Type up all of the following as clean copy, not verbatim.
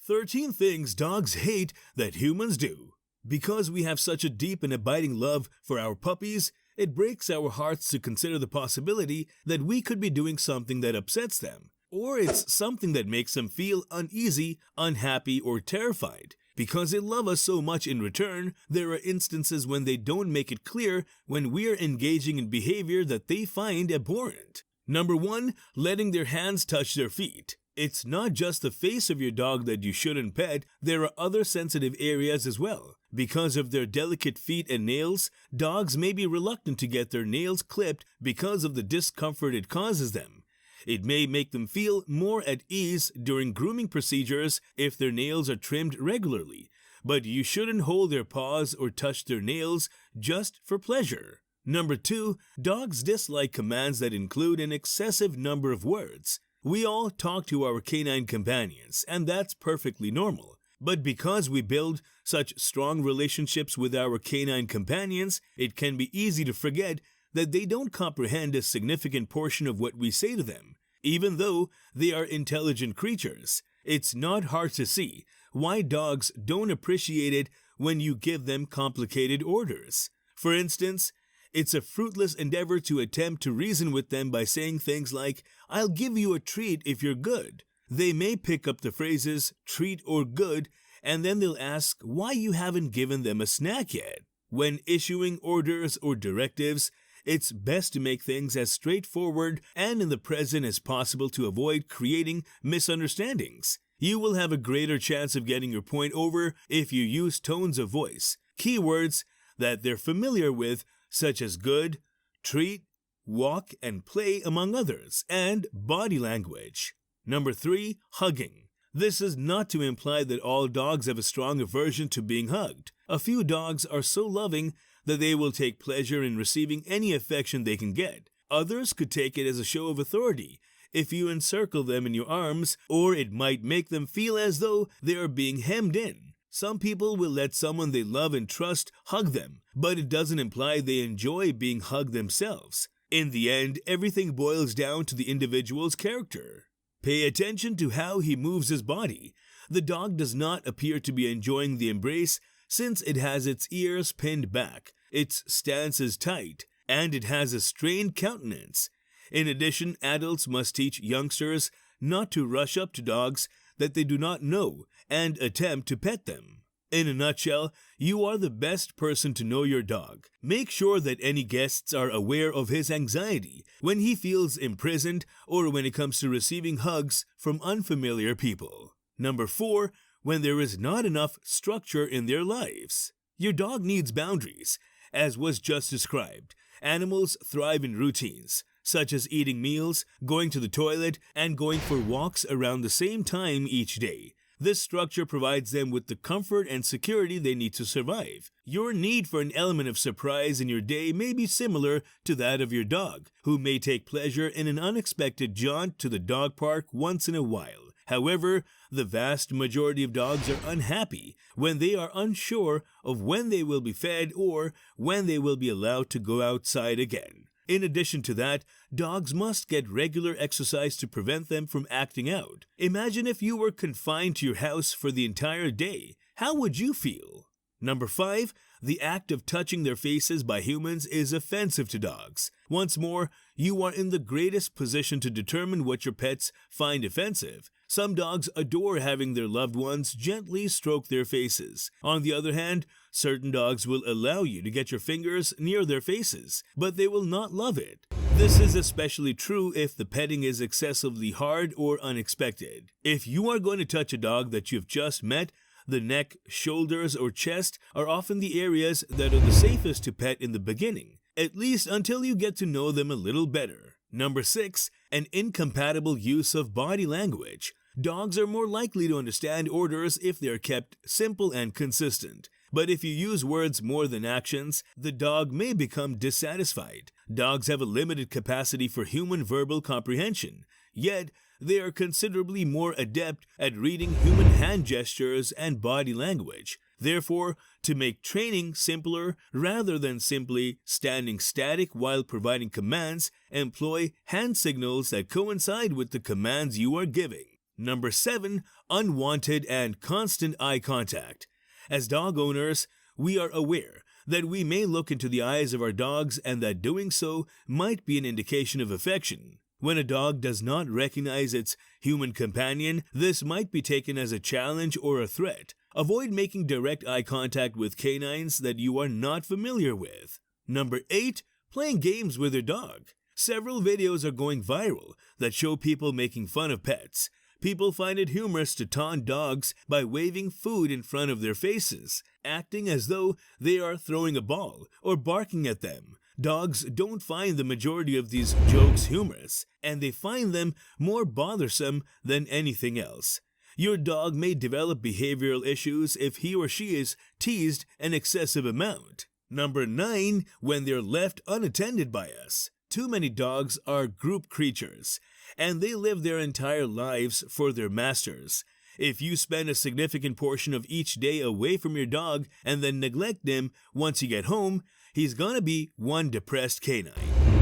13 things dogs hate that humans do. Because we have such a deep and abiding love for our puppies, it breaks our hearts to consider the possibility that we could be doing something that upsets them, or it's something that makes them feel uneasy, unhappy, or terrified. Because they love us so much in return, there are instances when they don't make it clear when we are engaging in behavior that they find abhorrent. Number 1. Letting their hands touch their feet. It's not just the face of your dog that you shouldn't pet, there are other sensitive areas as well. Because of their delicate feet and nails, dogs may be reluctant to get their nails clipped because of the discomfort it causes them. It may make them feel more at ease during grooming procedures if their nails are trimmed regularly, but you shouldn't hold their paws or touch their nails just for pleasure. Number 2. Dogs dislike commands that include an excessive number of words. We all talk to our canine companions, and that's perfectly normal. But because we build such strong relationships with our canine companions, it can be easy to forget that they don't comprehend a significant portion of what we say to them. Even though they are intelligent creatures, it's not hard to see why dogs don't appreciate it when you give them complicated orders. For instance, it's a fruitless endeavor to attempt to reason with them by saying things like, "I'll give you a treat if you're good." They may pick up the phrases treat or good, and then they'll ask why you haven't given them a snack yet. When issuing orders or directives, it's best to make things as straightforward and in the present as possible to avoid creating misunderstandings. You will have a greater chance of getting your point over if you use tones of voice, keywords that they're familiar with, such as good, treat, walk, and play, among others, and body language. Number 3. Hugging. This is not to imply that all dogs have a strong aversion to being hugged. A few dogs are so loving that they will take pleasure in receiving any affection they can get. Others could take it as a show of authority if you encircle them in your arms, or it might make them feel as though they are being hemmed in. Some people will let someone they love and trust hug them, but it doesn't imply they enjoy being hugged themselves. In the end, everything boils down to the individual's character. Pay attention to how he moves his body. The dog does not appear to be enjoying the embrace since it has its ears pinned back, its stance is tight, and it has a strained countenance. In addition, adults must teach youngsters not to rush up to dogs that they do not know and attempt to pet them. In a nutshell, you are the best person to know your dog. Make sure that any guests are aware of his anxiety when he feels imprisoned or when it comes to receiving hugs from unfamiliar people. Number 4. When there is not enough structure in their lives. Your dog needs boundaries. As was just described, animals thrive in routines, such as eating meals, going to the toilet, and going for walks around the same time each day. This structure provides them with the comfort and security they need to survive. Your need for an element of surprise in your day may be similar to that of your dog, who may take pleasure in an unexpected jaunt to the dog park once in a while. However, the vast majority of dogs are unhappy when they are unsure of when they will be fed or when they will be allowed to go outside again. In addition to that, dogs must get regular exercise to prevent them from acting out. Imagine if you were confined to your house for the entire day. How would you feel? Number 5. The act of touching their faces by humans is offensive to dogs. Once more, you are in the greatest position to determine what your pets find offensive. Some dogs adore having their loved ones gently stroke their faces. On the other hand, certain dogs will allow you to get your fingers near their faces, but they will not love it. This is especially true if the petting is excessively hard or unexpected. If you are going to touch a dog that you've just met, the neck, shoulders, or chest are often the areas that are the safest to pet in the beginning, at least until you get to know them a little better. Number 6. An incompatible use of body language. Dogs are more likely to understand orders if they are kept simple and consistent. But if you use words more than actions, the dog may become dissatisfied. Dogs have a limited capacity for human verbal comprehension, yet they are considerably more adept at reading human hand gestures and body language. Therefore, to make training simpler, rather than simply standing static while providing commands, employ hand signals that coincide with the commands you are giving. Number 7. Unwanted and constant eye contact. As dog owners, we are aware that we may look into the eyes of our dogs and that doing so might be an indication of affection. When a dog does not recognize its human companion, this might be taken as a challenge or a threat. Avoid making direct eye contact with canines that you are not familiar with. Number 8. Playing games with your dog. Several videos are going viral that show people making fun of pets. People find it humorous to taunt dogs by waving food in front of their faces, acting as though they are throwing a ball or barking at them. Dogs don't find the majority of these jokes humorous, and they find them more bothersome than anything else. Your dog may develop behavioral issues if he or she is teased an excessive amount. Number 9. When they're left unattended by us. Too many dogs are group creatures, and they live their entire lives for their masters. If you spend a significant portion of each day away from your dog and then neglect him once you get home, he's gonna be one depressed canine.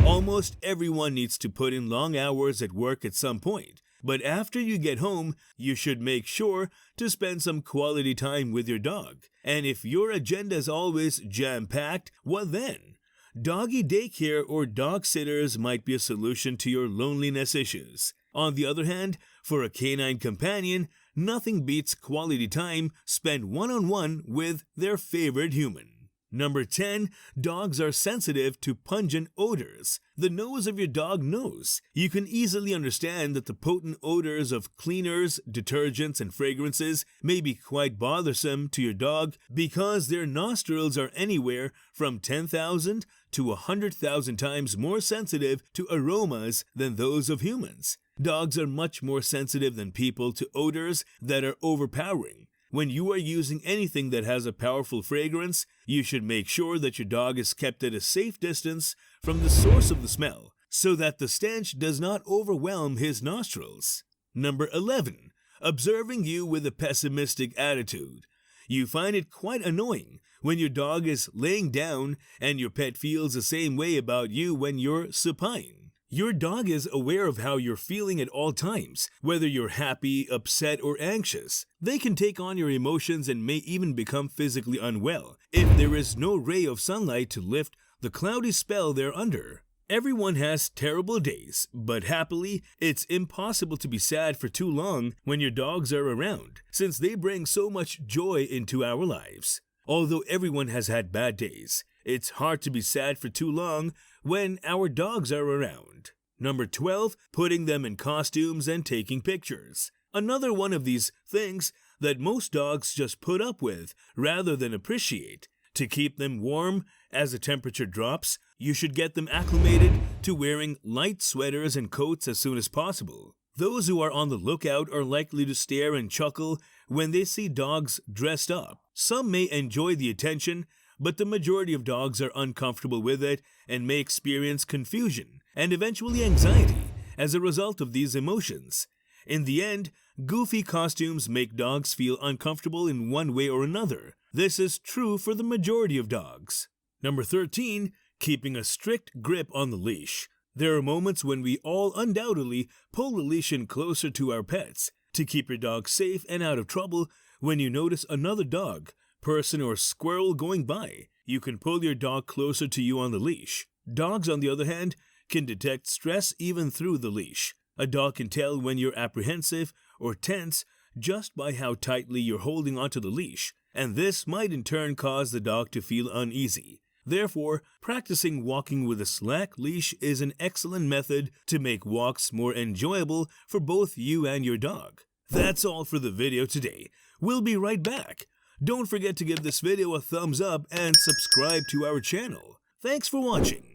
Almost everyone needs to put in long hours at work at some point, but after you get home, you should make sure to spend some quality time with your dog. And if your agenda is always jam-packed, what then? Doggy daycare or dog sitters might be a solution to your loneliness issues. On the other hand, for a canine companion, nothing beats quality time spent one-on-one with their favorite human. Number 10. Dogs are sensitive to pungent odors. The nose of your dog knows. You can easily understand that the potent odors of cleaners, detergents, and fragrances may be quite bothersome to your dog because their nostrils are anywhere from 10,000 to 100,000 times more sensitive to aromas than those of humans. Dogs are much more sensitive than people to odors that are overpowering. When you are using anything that has a powerful fragrance, you should make sure that your dog is kept at a safe distance from the source of the smell so that the stench does not overwhelm his nostrils. Number 11. Observing you with a pessimistic attitude. You find it quite annoying when your dog is laying down and your pet feels the same way about you when you're supine. Your dog is aware of how you're feeling at all times, whether you're happy, upset, or anxious. They can take on your emotions and may even become physically unwell if there is no ray of sunlight to lift the cloudy spell they're under. Everyone has terrible days, but happily, it's impossible to be sad for too long when your dogs are around, since they bring so much joy into our lives. Although everyone has had bad days, it's hard to be sad for too long when our dogs are around. Number 12. Putting them in costumes and taking pictures. Another one of these things that most dogs just put up with rather than appreciate. To keep them warm as the temperature drops, you should get them acclimated to wearing light sweaters and coats as soon as possible. Those who are on the lookout are likely to stare and chuckle when they see dogs dressed up. Some may enjoy the attention, but the majority of dogs are uncomfortable with it and may experience confusion and eventually anxiety as a result of these emotions. In the end, goofy costumes make dogs feel uncomfortable in one way or another. This is true for the majority of dogs. Number 13. Keeping a strict grip on the leash. There are moments when we all undoubtedly pull the leash in closer to our pets to keep your dog safe and out of trouble. When you notice another dog, person, or squirrel going by, you can pull your dog closer to you on the leash. Dogs, on the other hand, can detect stress even through the leash. A dog can tell when you're apprehensive or tense just by how tightly you're holding onto the leash, and this might in turn cause the dog to feel uneasy. Therefore, practicing walking with a slack leash is an excellent method to make walks more enjoyable for both you and your dog. That's all for the video today. We'll be right back. Don't forget to give this video a thumbs up and subscribe to our channel. Thanks for watching.